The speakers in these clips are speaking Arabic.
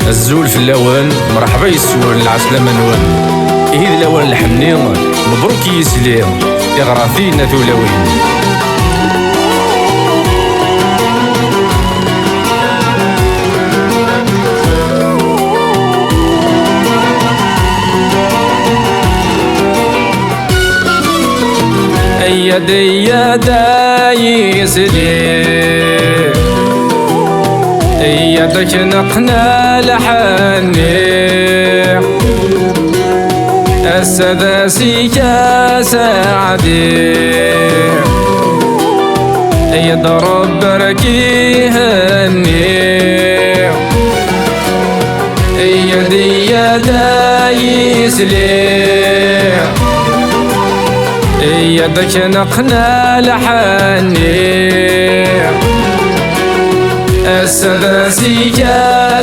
الزول في اللون مرحبا يسول العسلامة نون إهيد اللون الحمني مبروك يسلي إغراثينا ثولوين يدي يداي يسلي يدك نقنا لحني السداسي سعدي يضرب بركي هني يدي يداي يسلي يدك نقنا لحني السداسي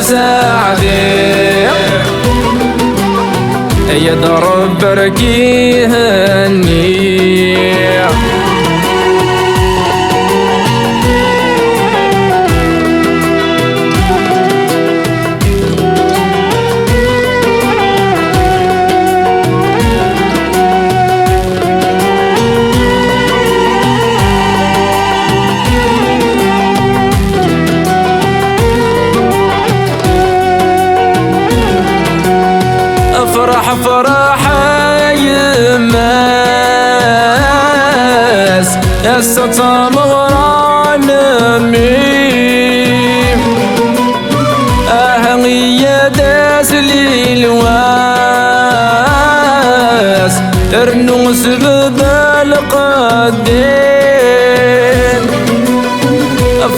سعدي يضرب بركي هني فرح فرح يماس السطام غران ميم أهغي داس للواس ارنوس بالقدين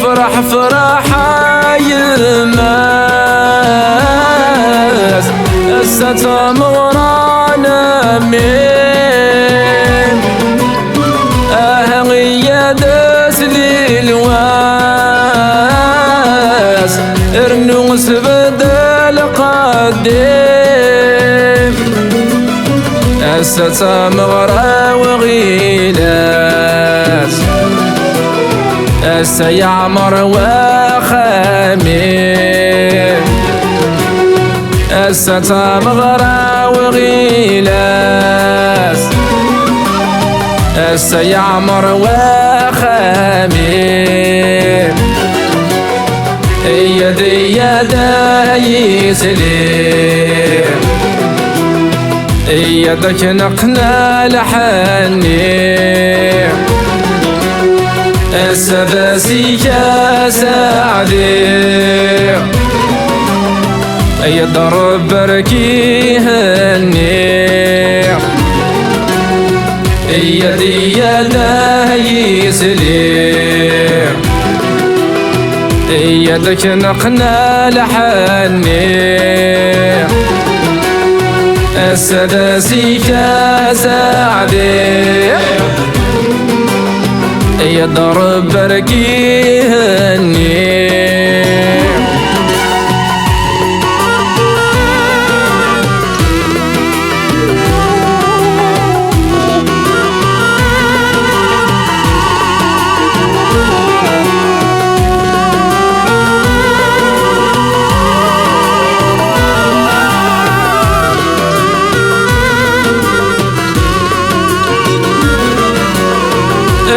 فرح فرح يماس السطام غران ميم أهغي داس للواس ارنوس بدل قديم السطام غرا وغيلاس السيعمر وخميم الستام غرا وغيلاس السيعمر وخميم يدي يداي يسلم يدك نقنا لحني السداسي سعدي يضرب بركي هني يدي يداي يسلم يدك نقنا لحني السداسي سعدي يضرب بركي هني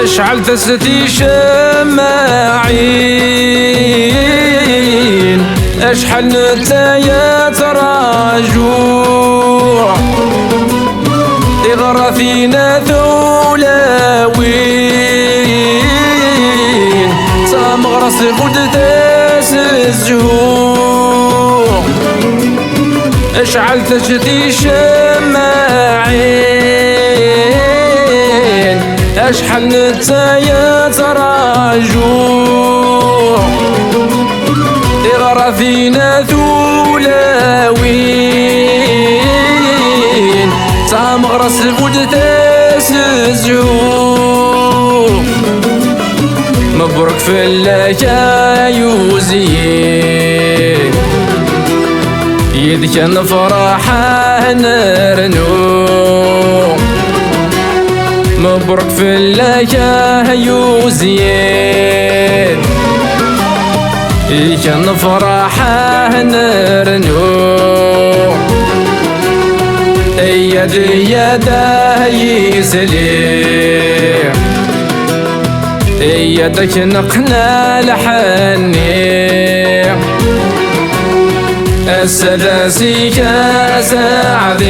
اشعل تستي شماعين اشحل نتايا تراجوع إغراثينا ثولاوين سامغرس قدتاس الزهور اشعل تستي شماعين أشحل نتايا تراجوع إغراثينا ثولاوين تامغرس فوجتاس الزهور مبروك في اللجايوزين يدك نفرحا نرنو مبروك في اللجايوزين كان فرحة نرنو يد يده يسلي يدك نقنا لحني السداسي كسعدي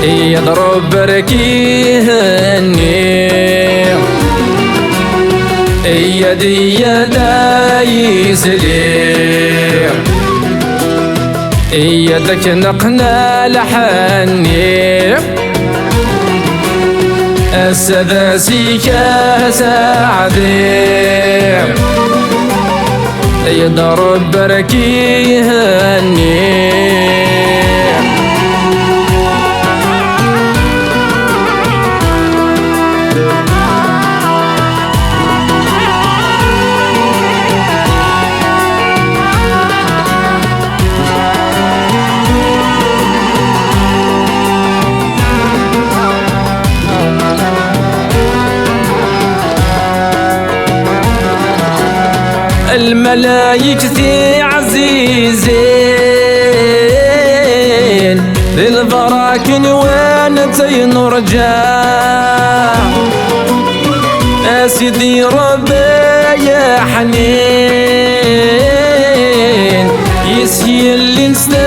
يضرب بركيهني يدي يدا يسلي يدك نقنا لحني السداسي كسعدي يضرب بركيهني الملايكتي عزيزين للبراكن وانتين رجاء سيدي ربي يا حنين يسير اللي نستورا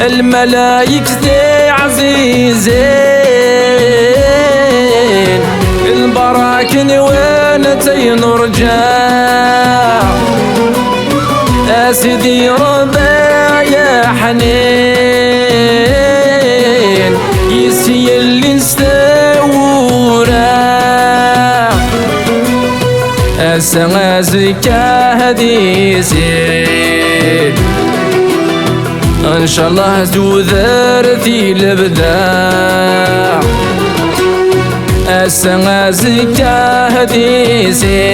الملايكتي عزيزين البراكن وانتين رجاء سيدي ربي يا حنين يسي اللي نستورا السغازك هديسي ان شاء الله تذرتي الابداع السغازك هديسين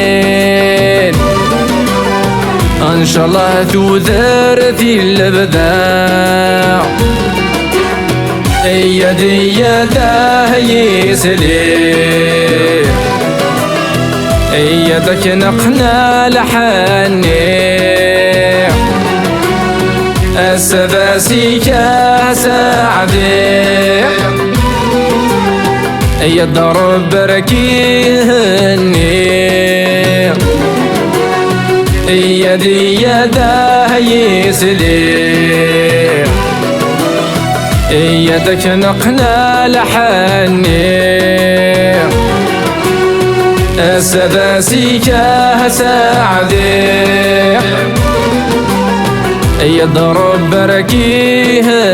ان شاء الله تذرتي الابداع يدي يده يسلي يدك نقنا لحني السداسي كسعدي يضرب بركيهني يدي يده يسلي يدك نقنا لحني السداسي كسعدي يضرب بركيهني